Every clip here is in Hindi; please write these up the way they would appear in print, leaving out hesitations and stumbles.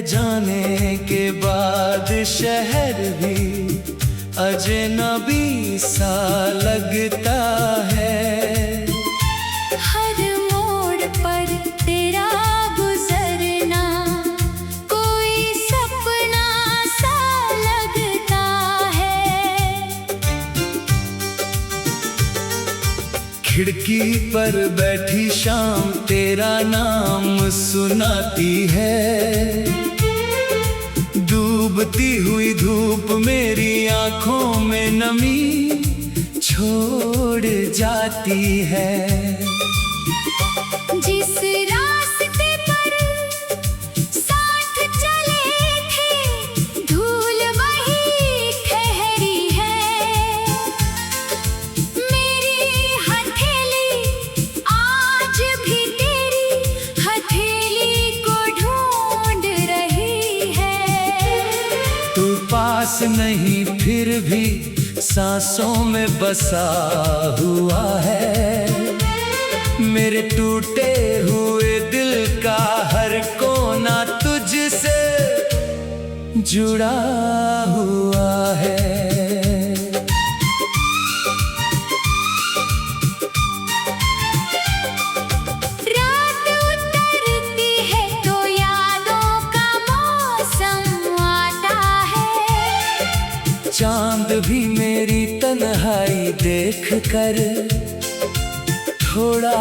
जाने के बाद शहर भी अजनबी सा लगता है। हर मोड़ पर तेरा गुजरना कोई सपना सा लगता है। खिड़की पर बैठी शाम तेरा नाम सुनाती है। डूबती हुई धूप मेरी आंखों में नमी छोड़ जाती है। जिस रास्ते पर साथ चले थे धूल वही ठहरी है। मेरी हथेली आज भी तेरी हथेली को ढूंढ रही है। तू पास नहीं फिर भी सांसों में बसा हुआ है। मेरे टूटे हुए दिल का हर कोना तुझसे जुड़ा हुआ है। रात उतरती है तो यादों का मौसम आता है। चांद भी मेरी तन्हाई देख कर थोड़ा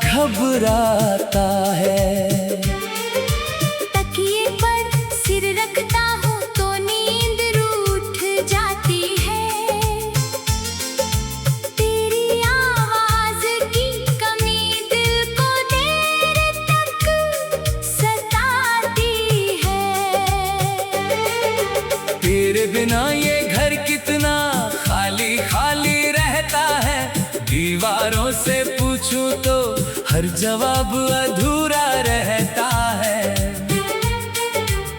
घबराता है। तकिए पर सिर रखता हूँ तो नींद रूठ जाती है। तेरी आवाज की कमी दिल को देर तक सताती है। तेरे बिना ये घर कितना खाली खाली रहता है। दीवारों से पूछूं तो हर जवाब अधूरा रहता है।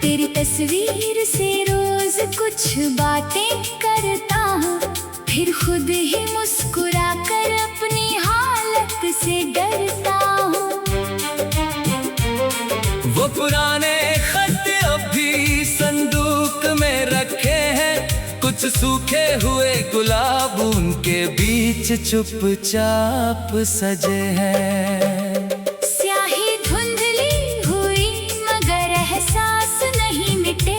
तेरी तस्वीर से रोज कुछ बातें करता हूँ, फिर खुद ही मुस्कुरा कर अपनी हालत से डरता हूँ। वो पुराने खत अब भी संदूक में रखे हैं। कुछ सूखे हुए गुलाब उनके बीच चुपचाप सजे हैं। स्याही धुंधली हुई मगर एहसास नहीं मिटे।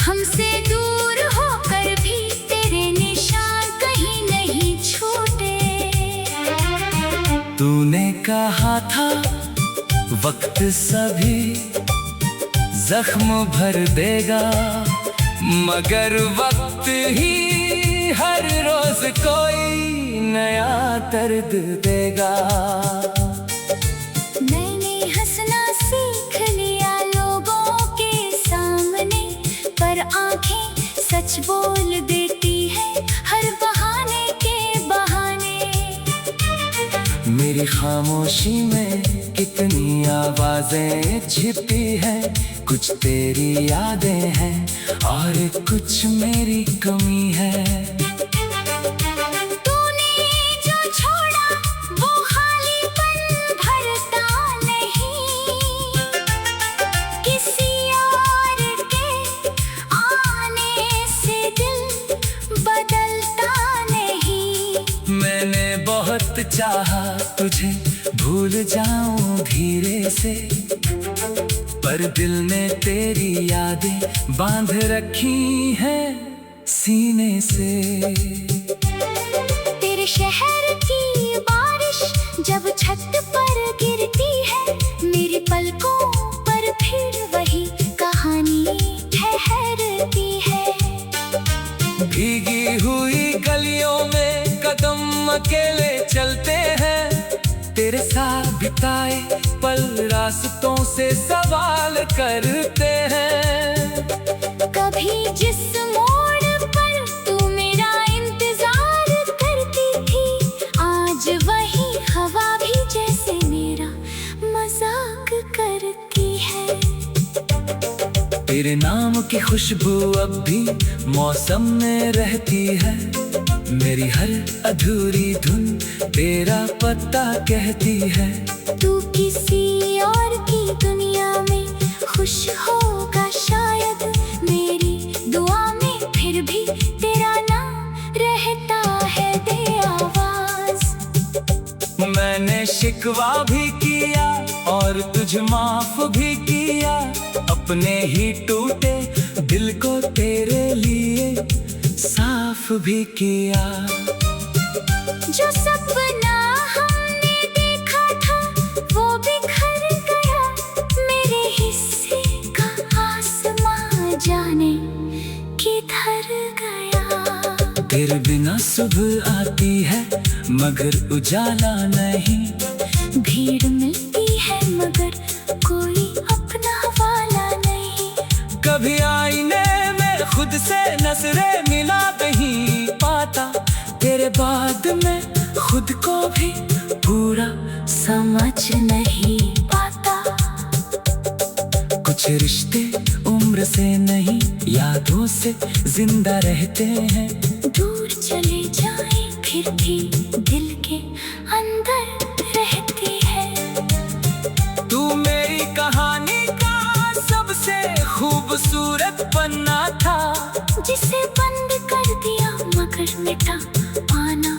हमसे दूर होकर भी तेरे निशान कहीं नहीं छूटे। तूने कहा था वक्त सभी जख्म भर देगा, मगर वक्त ही हर रोज कोई नया दर्द देगा। मैंने हंसना सीख लिया लोगों के सामने, पर आंखें सच बोल देती है हर बहाने के बहाने। मेरी खामोशी में कितनी आवाजें छिपी हैं। कुछ तेरी यादें हैं और कुछ मेरी कमी है। तूने जो छोड़ा वो खालीपन भरता नहीं। किसी और के आने से दिल बदलता नहीं। मैंने बहुत चाहा तुझे भूल जाऊं धीरे से, पर दिल ने तेरी यादें बांध रखी हैं सीने से। तेरे शहर की बारिश जब छत पर गिरती है, मेरी पलकों पर फिर वही कहानी ठहरती है। भीगी हुई गलियों में कदम अकेले चलते हैं। तेरे साथ बिताए पल रास्तों से सवाल करते हैं। कभी जिस मोड़ पर तू मेरा इंतजार करती थी, आज वही हवा भी जैसे मेरा मजाक करती है। तेरे नाम की खुशबू अब भी मौसम में रहती है। मेरी हर अधूरी धुन तेरा पता कहती है। तू किसी और की दुनिया में खुश होगा। मैंने शिकवा भी किया और तुझ माफ भी किया, अपने ही टूटे दिल को तेरे लिए साफ भी किया। जो सपना हमने देखा था वो बिखर गया, मेरे हिस्से का आसमां जाने किधर गया। तेरे बिना सुबह आती है मगर उजाला नहीं, भीड़ मिलती है मगर कोई अपना वाला नहीं। कभी आईने में खुद से नजरें मिला नहीं पाता, तेरे बाद मैं खुद को भी पूरा समझ नहीं पाता। कुछ रिश्ते उम्र से नहीं यादों से जिंदा रहते हैं, दूर चले जाए फिर भी दिल के अंदर रहती है। तू मेरी कहानी का सबसे खूबसूरत पन्ना था, जिसे बंद कर दिया मगर मिटा पाना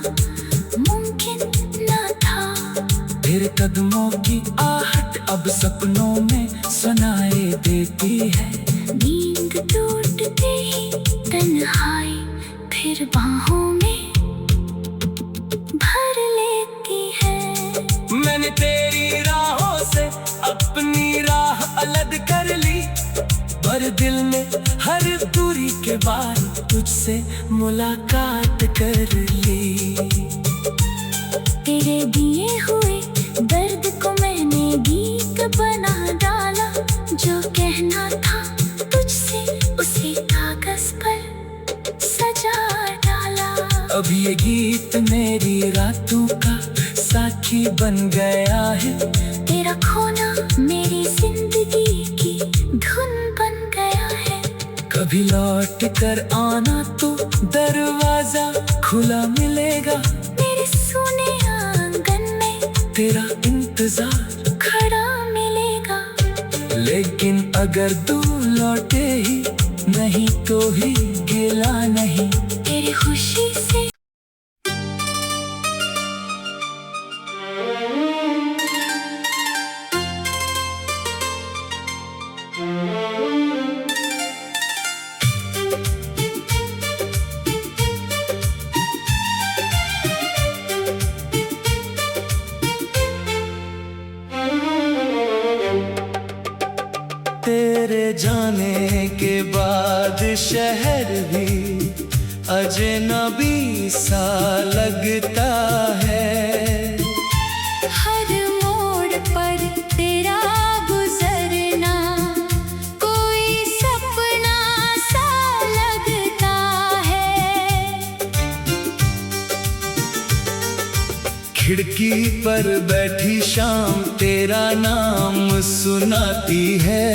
मुमकिन न था। तेरे कदमों की आहट अब सपनों में सुनाई देती है, नींद टूटते ही तन्हाई फिर बाहों में भर लेती है। मैंने तेरी राहों से अपनी राह अलग कर ली, पर दिल ने हर दूरी के बाद तुझसे मुलाकात कर ली। तेरे दिए हुए दर्द को मैंने गीत बना डाला, जो कहना था तुझसे उसे कागज पर सजा डाला। अब ये गीत मेरी रातों का साथी बन गया है, तेरा खोना मेरी जिंदगी की धुन बन गया है। कभी लौट कर आना तो दरवाजा खुला मिलेगा, मेरे सोने आंगन में तेरा इंतजार खड़ा मिलेगा। लेकिन अगर तू लौटे ही नहीं तो ही गिला नहीं, तेरी खुशी से तेरे जाने के बाद शहर भी अजनबी सा लगता है। हर मोड़ पर तेरा गुजरना कोई सपना सा लगता है। खिड़की पर बैठी शाम तेरा नाम सुनाती है,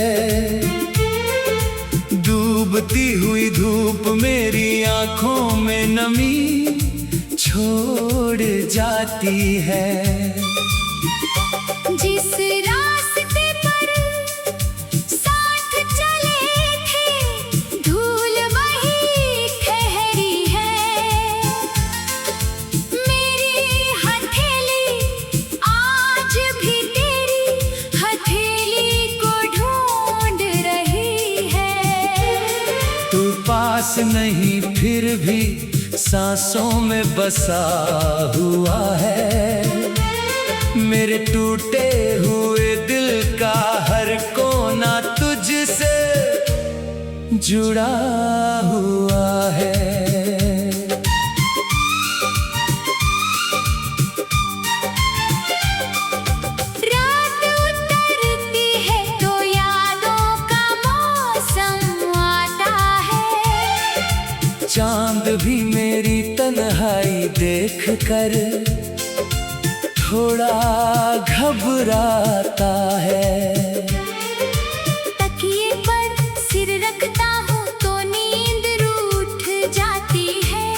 डूबती हुई धूप मेरी आंखों में नमी छोड़ जाती है। जिस रास्ते पर साथ चले थे धूल वही ठहरी है। मेरी हथेली आज भी तेरी हथेली को ढूंढ रही है। तू पास नहीं फिर भी सांसों में बसा हुआ है, मेरे टूटे हुए दिल का हर कोना तुझसे जुड़ा हुआ है। रात उतरती है तो यादों का मौसम आता है। चांद भी मेरी तन्हाई देख कर थोड़ा घबराता है। तकिए पर सिर रखता हूँ तो नींद रूठ जाती है।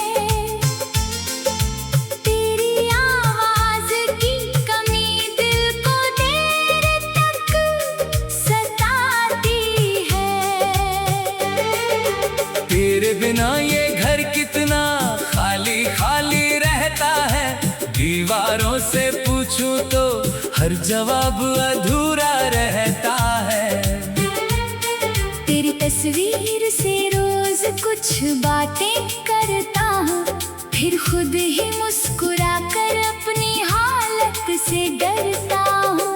तेरी आवाज की कमी दिल को देर तक सताती है। तेरे बिना ये घर कितना खाली खाली रहता है, दीवार दीवारों से पूछूं तो हर जवाब अधूरा रहता है। तेरी तस्वीर से रोज कुछ बातें करता हूँ, फिर खुद ही मुस्कुरा कर अपनी हालत से डरता हूँ।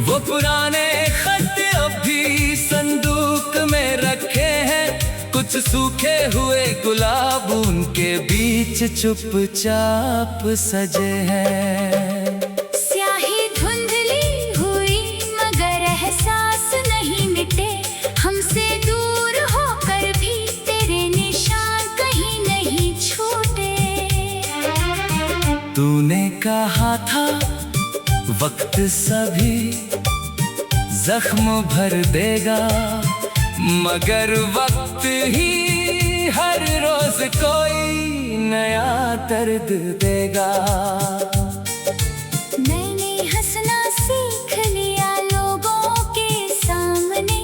वो पुराने खत अभी संदूक में रखे हैं, कुछ सूखे हुए गुलाब उनके बीच चुपचाप सजे हैं। स्याही धुंधली हुई मगर एहसास नहीं मिटे, हमसे दूर होकर भी तेरे निशान कहीं नहीं छूटे। तूने कहा था वक्त सभी जख्म भर देगा, मगर वक्त ही हर रोज कोई नया दर्द देगा। मैंने हंसना सीख लिया लोगों के सामने,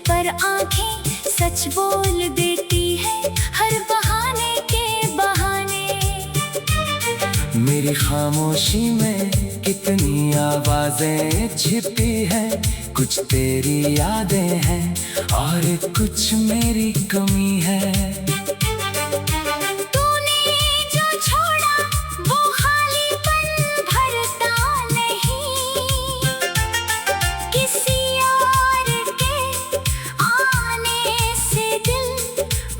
पर आंखें सच बोल देती है हर बहाने के बहाने। मेरी खामोशी में कितनी आवाजें छिपी हैं, कुछ तेरी यादें हैं और कुछ मेरी कमी है। तूने जो छोड़ा वो खालीपन भरता नहीं, किसी और के आने से दिल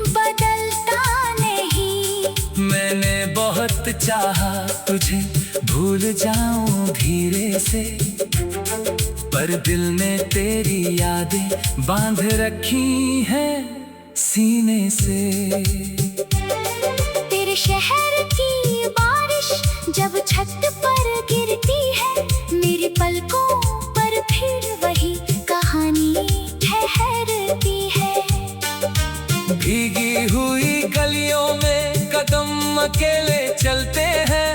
बदलता नहीं। मैंने बहुत चाहा तुझे भूल जाऊं धीरे से, पर दिल ने तेरी यादें बांध रखी हैं सीने से। तेरे शहर की बारिश जब छत पर गिरती है, मेरी पलकों पर फिर वही कहानी ठहरती है। भीगी हुई गलियों में कदम अकेले चलते हैं,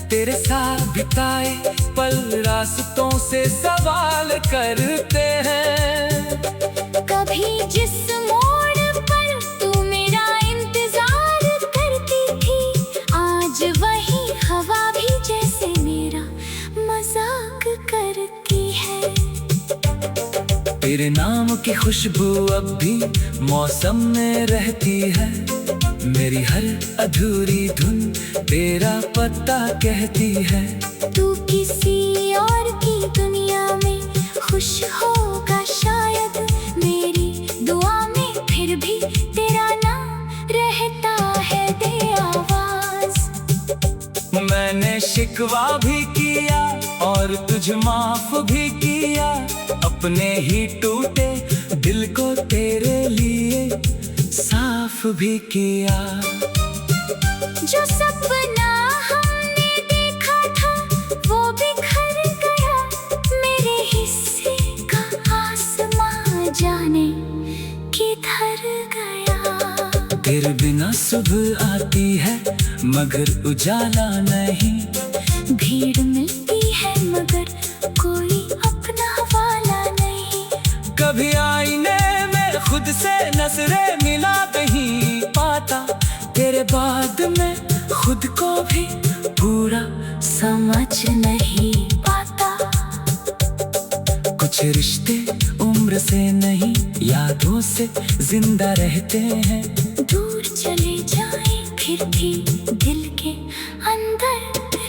तेरे साथ बिताए पल रास्तों से सवाल करते हैं। कभी जिस मोड़ पर तू मेरा इंतजार करती थी, आज वही हवा भी जैसे मेरा मजाक करती है। तेरे नाम की खुशबू अब भी मौसम में रहती है, मेरी हर अधूरी धुन तेरा पता कहती है। तू किसी और की दुनिया में खुश होगा शायद, मेरी दुआ में फिर भी तेरा नाम रहता है दे आवाज। मैंने शिकवा भी किया और तुझ माफ भी किया, अपने ही टूटे दिल को तेरे लिए साफ भी किया। जो सपना हमने देखा था वो बिखर गया, मेरे हिस्से का आसमां जाने किधर गया। तेरे बिना सुबह आती है मगर उजाला नहीं, भीड़ मिलती है मगर कोई अपना वाला नहीं। कभी आईने में खुद से नजरें मिला नहीं पाता, तेरे बाद मैं खुद को भी पूरा समझ नहीं पाता। कुछ रिश्ते उम्र से नहीं यादों से जिंदा रहते हैं। दूर चले जाए फिर भी दिल के अंदर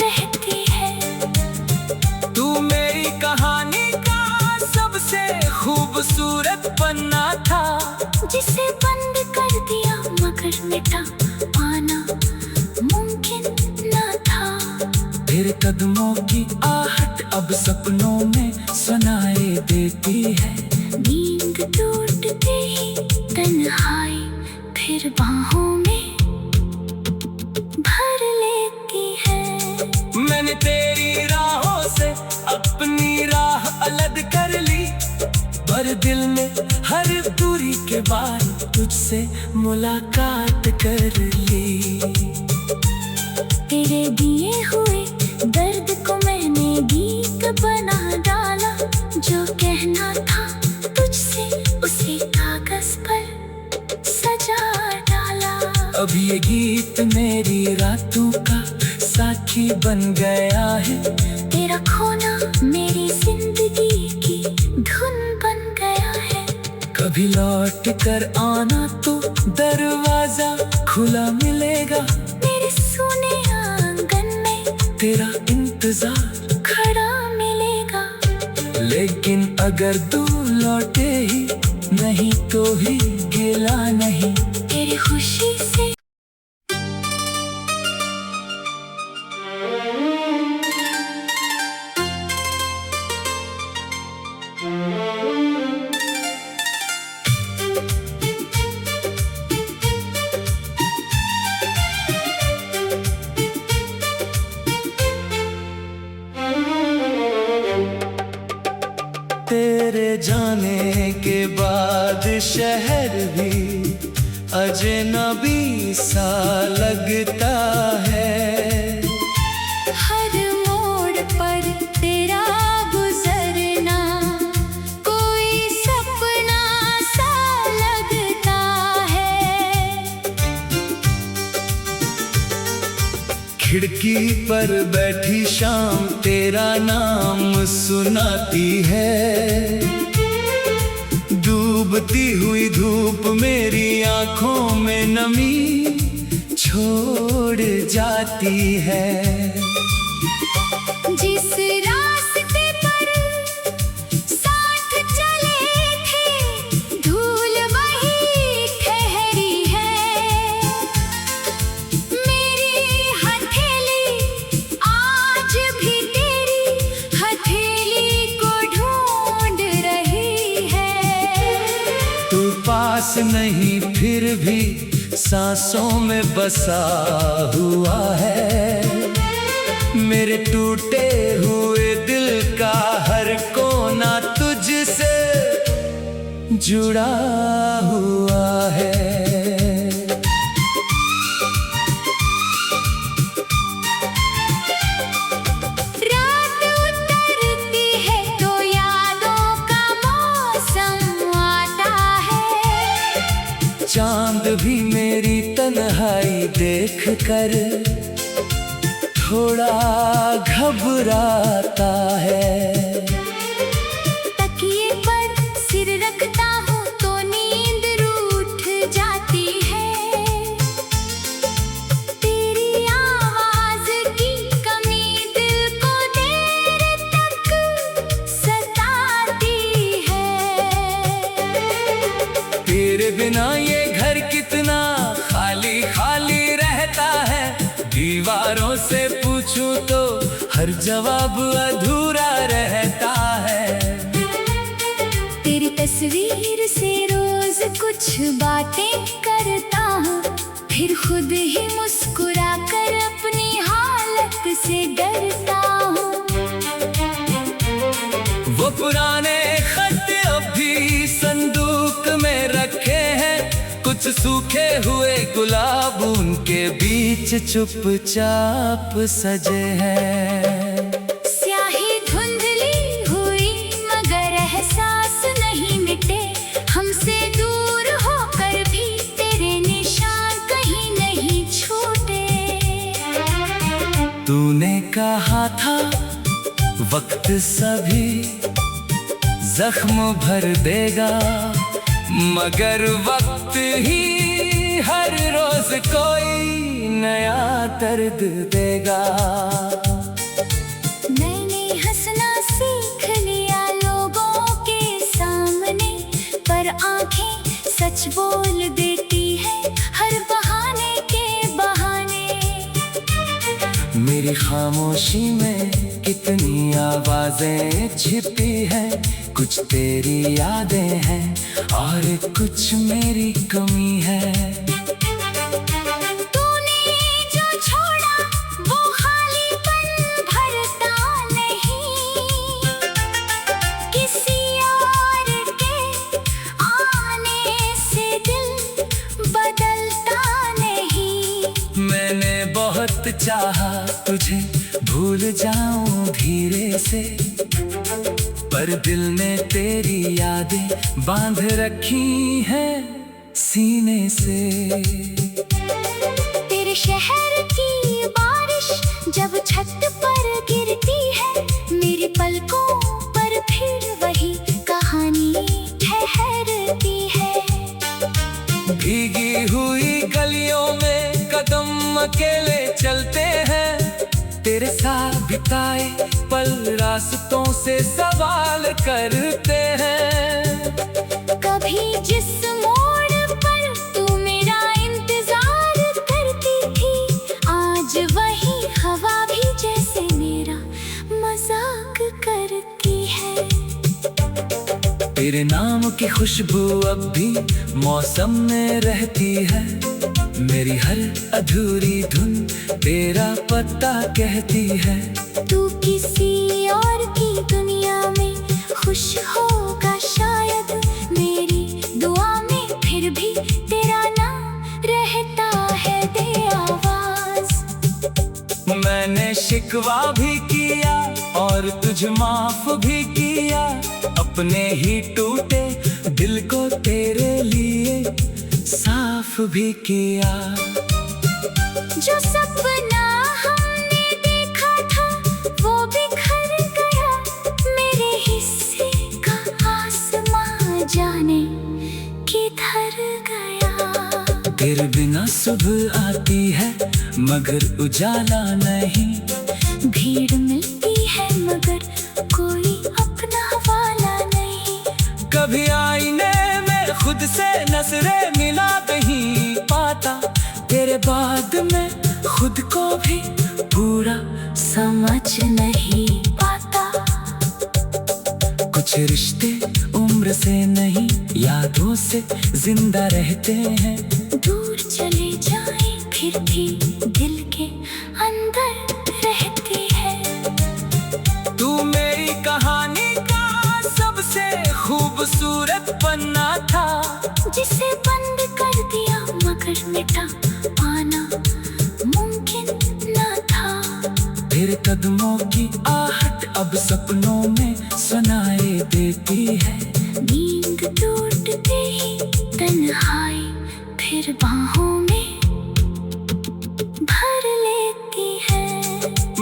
रहती है। तू मेरी कहानी का सबसे खूबसूरत पन्ना था, जिसे बंद कर दिया मगर मिटा पाना मुमकिन न था। तेरे कदमों की आहट अब सपनों में सुनाई देती है। नींद टूटते ही तन्हाई फिर बाहों में भर लेती है। मैंने तेरी राहों से अपनी राह अलग कर ली, पर दिल ने हर दूरी के बाद तुझसे मुलाकात कर ली। तेरे दिए हुए दर्द को मैंने गीत बना डाला, जो कहना था तुझसे उसे कागज पर सजा डाला। अब ये गीत वक्त मेरी रातों का साथी बन गया है। तेरा खोना मेरी जिंदगी की धुन बन गया है। कभी लौट कर आना तो दरवाजा खुला मिलेगा। मेरे सोने आंगन में तेरा इंतजार खड़ा मिलेगा। लेकिन अगर तू लौटे ही नहीं तो भी गिला नहीं। तेरी खुशी से तेरे जाने के बाद शहर भी अजनबी सा लगता है। हर मोड़ पर तेरा गुजरना कोई सपना सा लगता है। खिड़की पर बैठी शाम तेरा नाम सुनाती है। डूबती हुई धूप मेरी आंखों में नमी छोड़ जाती है। जिस रास्ते पर साथ चले थे धूल वही ठहरी है। मेरी हथेली आज भी तेरी हथेली को ढूंढ रही है। तू पास नहीं फिर भी सांसों में बसा हुआ है। मेरे टूटे हुए दिल का हर कोना तुझसे जुड़ा हुआ है। रात उतरती है तो यादों का मौसम आता है। चांद भी मेरी तन्हाई देख कर थोड़ा घबराता है। तकिए पर सिर रखता हूँ तो नींद रूठ जाती है। तेरी आवाज की कमी दिल को देर तक सताती है। तेरे बिना ये घर कितना खाली खाली रहता है। दीवारों से पूछूं तो हर जवाब अधूरा रहता है। तेरी तस्वीर से रोज कुछ बातें करता हूँ। फिर खुद ही मुस्कुरा कर अपनी हालत से डरता हूँ। वो पुराने खत अब भी संदूक में रखे हैं। कुछ सूखे हुए गुलाब उनके बीच चुपचाप सजे हैं। स्याही धुंधली हुई मगर एहसास नहीं मिटे। हमसे दूर होकर भी तेरे निशान कहीं नहीं छूटे। तूने कहा था वक्त सभी जख्म भर देगा। मगर वक्त ही हर रोज कोई नया दर्द देगा। मैंने हंसना सीख लिया लोगों के सामने। पर आंखें सच बोल देती है हर बहाने के बहाने। मेरी खामोशी में कितनी आवाजें छिपी हैं। कुछ तेरी यादें हैं और कुछ मेरी कमी है। तूने जो छोड़ा वो खालीपन भरता नहीं। किसी और के आने से दिल बदलता नहीं। मैंने बहुत चाहा तुझे भूल जाऊं धीरे से। पर दिल ने तेरी यादें बांध रखी हैं सीने से। तेरे मेरे शहर की बारिश जब छत पर गिरती है, मेरी पलकों पर फिर वही कहानी ठहरती है। भीगी हुई गलियों में कदम अकेले चलते हैं, तेरे साथ बिताए पल रास्तों से सवाल करते हैं। कभी जिस मोड़ पर तू मेरा इंतजार करती थी, आज वही हवा भी जैसे मेरा मजाक करती है। तेरे नाम की खुशबू अब भी मौसम में रहती है, मेरी हर अधूरी धुन तेरा पता कहती है। तू किसी और की दुनिया में खुश होगा शायद, मेरी दुआ में फिर भी तेरा नाम रहता है दे आवाज। मैंने शिकवा भी किया और तुझ माफ भी किया, अपने ही टूटे दिल को तेरे लिए साफ भी किया। जो सपना हमने देखा था वो बिखर गया, मेरे हिस्से का आसमां जाने किधर गया। तेरे बिना सुबह आती है मगर उजाला नहीं, भीड़ मिलती है मगर कोई अपना वाला नहीं। कभी आईने में खुद से नजरें मिला नहीं पाता, तेरे बाद में खुद को भी पूरा समझ नहीं पाता। कुछ रिश्ते उम्र से नहीं यादों से जिंदा रहते हैं। दूर चले जाए फिर भी दिल के अंदर रहती है। तू मेरी कहानी का सबसे खूबसूरत पन्ना था, जिसे बंद कर दिया मगर मिटा पाना मुमकिन न था। तेरे कदमों की आहट अब सपनों में सुनाई देती है। नींद टूटते ही तन्हाई फिर बाहों में भर लेती है।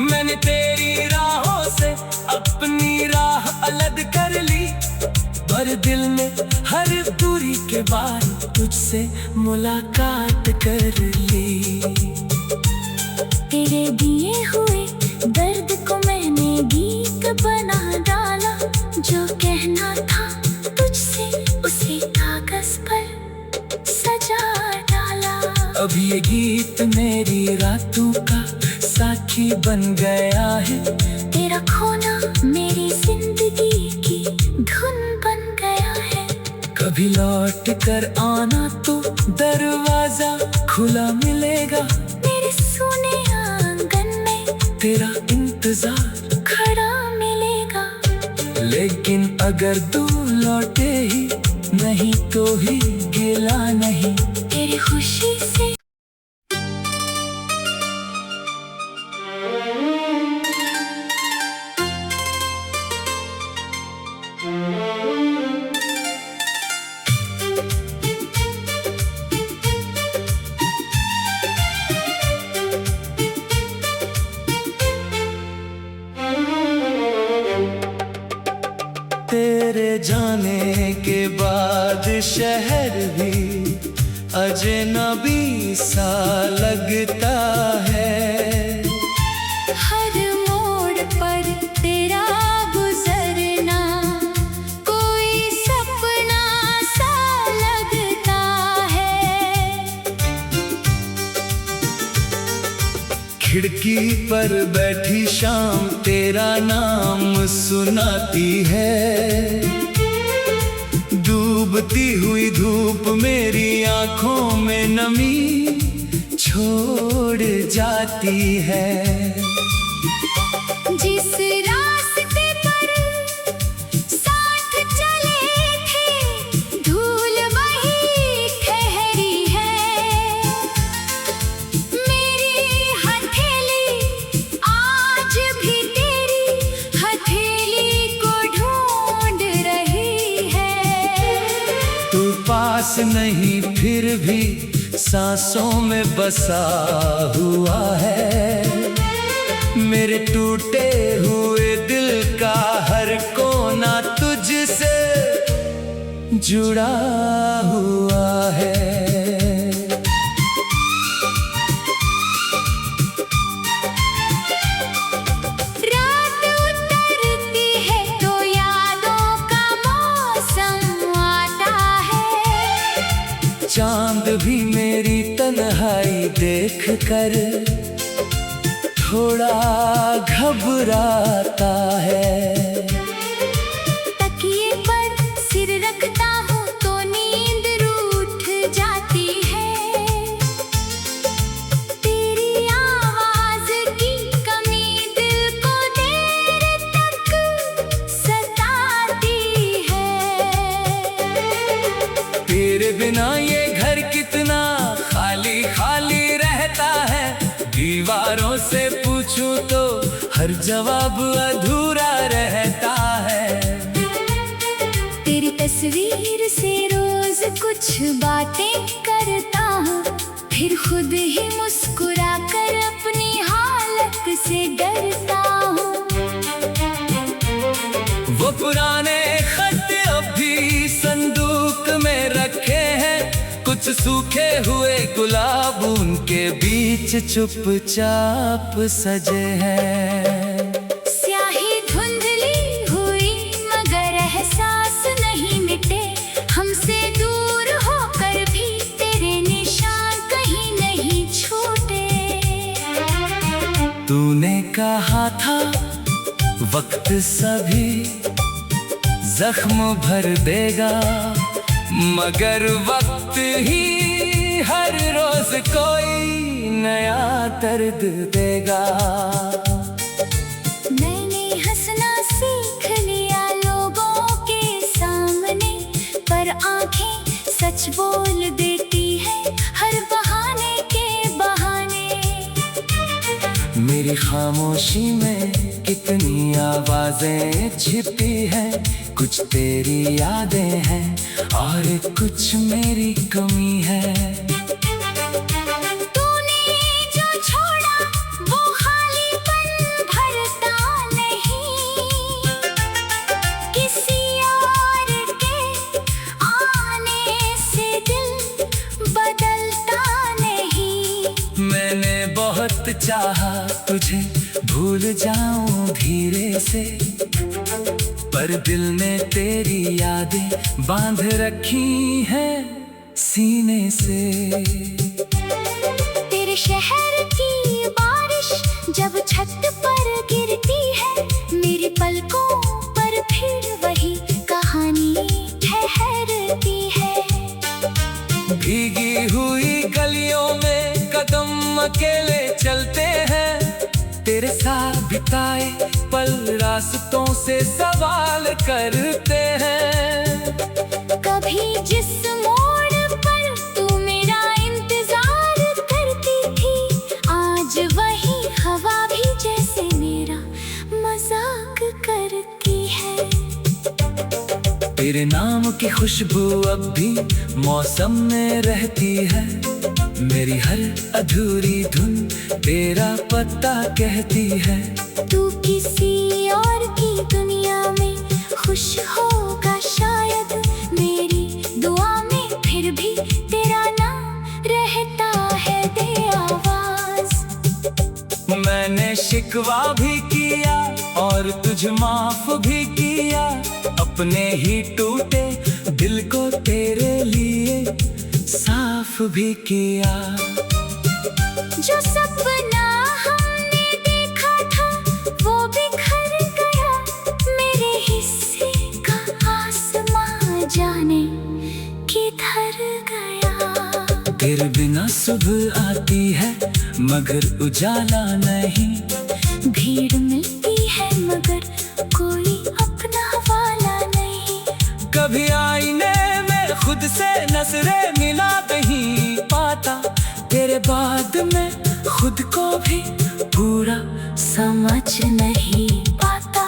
मैंने तेरी राहों से अपनी राह अलग कर ली, पर दिल में हर दूरी के बाद तुझसे मुलाकात कर ली। तेरे दिए हुए दर्द को मैंने गीत बना डाला, जो कहना था तुझसे उसे कागज पर सजा डाला। अब ये गीत मेरी रातों का साथी बन गया है, तेरा खोना मेरी जिंदगी की धुन बन गया है। कभी लौट कर आना तो दरवाजा खुला मिलेगा, मेरे सोने आंगन में तेरा इंतजार खड़ा मिलेगा। लेकिन अगर तू लौटे ही नहीं तो भी गिला नहीं। तेरी खुशी से तेरे जाने के बाद शहर भी अजनबी सा लगता है। हर मोड़ पर तेरा गुजरना कोई सपना सा लगता है। खिड़की पर बैठी शाम तेरा नाम सुनाती है, डूबती हुई धूप मेरी आंखों में नमी छोड़ जाती है। जिस रास्ते पर साथ चले थे धूल वही ठहरी है। मेरी हथेली आज भी तेरी हथेली को ढूंढ रही है। तू पास नहीं फिर भी सांसों में बसा हुआ है। मेरे टूटे हुए दिल का हर कोना तुझसे जुड़ा हुआ है। रात उतरती है तो यादों का मौसम आता है। चांद भी मेरी तन्हाई देख कर थोड़ा घबराता है। तकिए पर सिर रखता हूँ तो नींद रूठ जाती है। तेरी आवाज की कमी दिल को देर तक सताती है। तेरे बिना ये घर कितना खाली खाली रहता है। दीवारों से पूछूं तो हर जवाब अधूरा रहता है। तेरी तस्वीर से रोज कुछ बातें करता हूँ, फिर खुद ही मुस्कुरा कर अपनी हालत से डरता हूँ। वो पुराने खत अब भी संदूक में रखे हैं। कुछ सूखे हुए गुलाब उनके बीच चुपचाप सजे हैं। स्याही धुंधली हुई मगर एहसास नहीं मिटे। हमसे दूर होकर भी तेरे निशान कहीं नहीं छूटे। तूने कहा था वक्त सभी जख्म भर देगा, मगर वक्त ही हर रोज कोई नया दर्द देगा। मैंने हंसना सीख लिया लोगों के सामने, पर आंखें सच बोल देती है हर बहाने के बहाने। मेरी खामोशी में कितनी आवाजें छिपी हैं। कुछ तेरी यादें हैं और कुछ मेरी कमी है। तूने जो छोड़ा वो खालीपन भरता नहीं। किसी और के आने से दिल बदलता नहीं। मैंने बहुत चाहा तुझे भूल जाऊं धीरे से, पर दिल ने तेरी यादें बांध रखी हैं सीने से। तेरे शहर की बारिश जब छत पर गिरती है, मेरी पलकों पर फिर वही कहानी ठहरती है। भीगी हुई गलियों में कदम अकेले चलते हैं। तेरे साथ बिताए पल रास्तों से सवाल करते हैं। कभी जिस मोड़ पर तू मेरा इंतजार करती थी, आज वही हवा भी जैसे मेरा मजाक करती है। तेरे नाम की खुशबू अब भी मौसम में रहती है। मेरी हर अधूरी धुन तेरा पता कहती है। तू किसी और की दुनिया में खुश होगा शायद, मेरी दुआ में फिर भी तेरा नाम रहता है दे आवाज। मैंने शिकवा भी किया और तुझ माफ भी किया। अपने ही टूटे दिल को तेरे लिए साफ भी किया। जो सपना हमने देखा था वो बिखर गया। मेरे हिस्से का आसमां जाने किधर गया। तेरे बिना सुबह आती है मगर उजाला नहीं। भीड़ मिलती है मगर कोई अपना वाला नहीं। कभी आईने में खुद से नजरें मिला नहीं पाता। तेरे बाद मैं खुद को भी पूरा समझ नहीं पाता।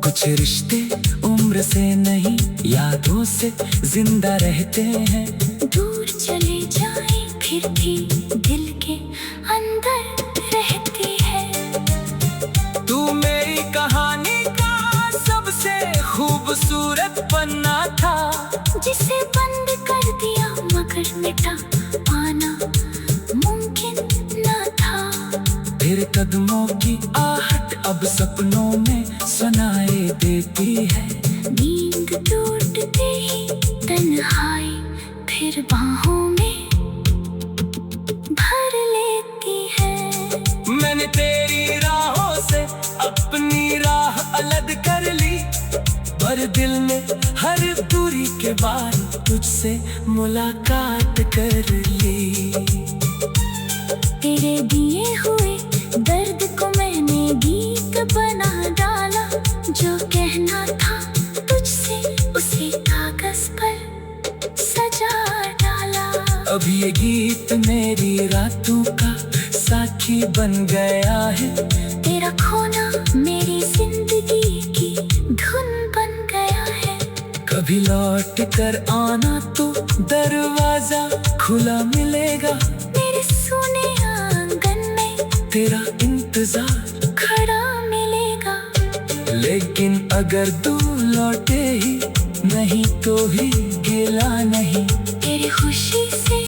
कुछ रिश्ते उम्र से नहीं यादों से जिंदा रहते हैं। दूर चले फिर भी दिल के अंदर रहती है। तू मेरी कहानी का सबसे खूबसूरत पन्ना था, जिसे बंद कर दिया मगर मिटा पाना मुमकिन न था। तेरे कदमों की आहट अब सपनों में सुनाई देती है। नींद टूटते ही तन्हाई फिर बाहों में भर लेती है। मैंने तेरी राहों से अपनी राह अलग कर ली, पर दिल ने हर दूरी के बाद तुझसे मुलाकात कर ली। तेरे दिए हुए दर्द को मैंने गीत बना डाला, जो कहना था तुझसे उसे कागज पर सजा डाला। अब ये गीत मेरी रातों का साथी बन गया है। तेरा खोना मेरी जिंदगी की धुन बन गया है। कभी लौट कर आना तो दरवाजा खुला मिलेगा, मेरे सोने आंगन में तेरा इंतजार खड़ा मिलेगा। लेकिन अगर तू लौटे ही नहीं तो भी गिला नहीं। तेरी खुशी से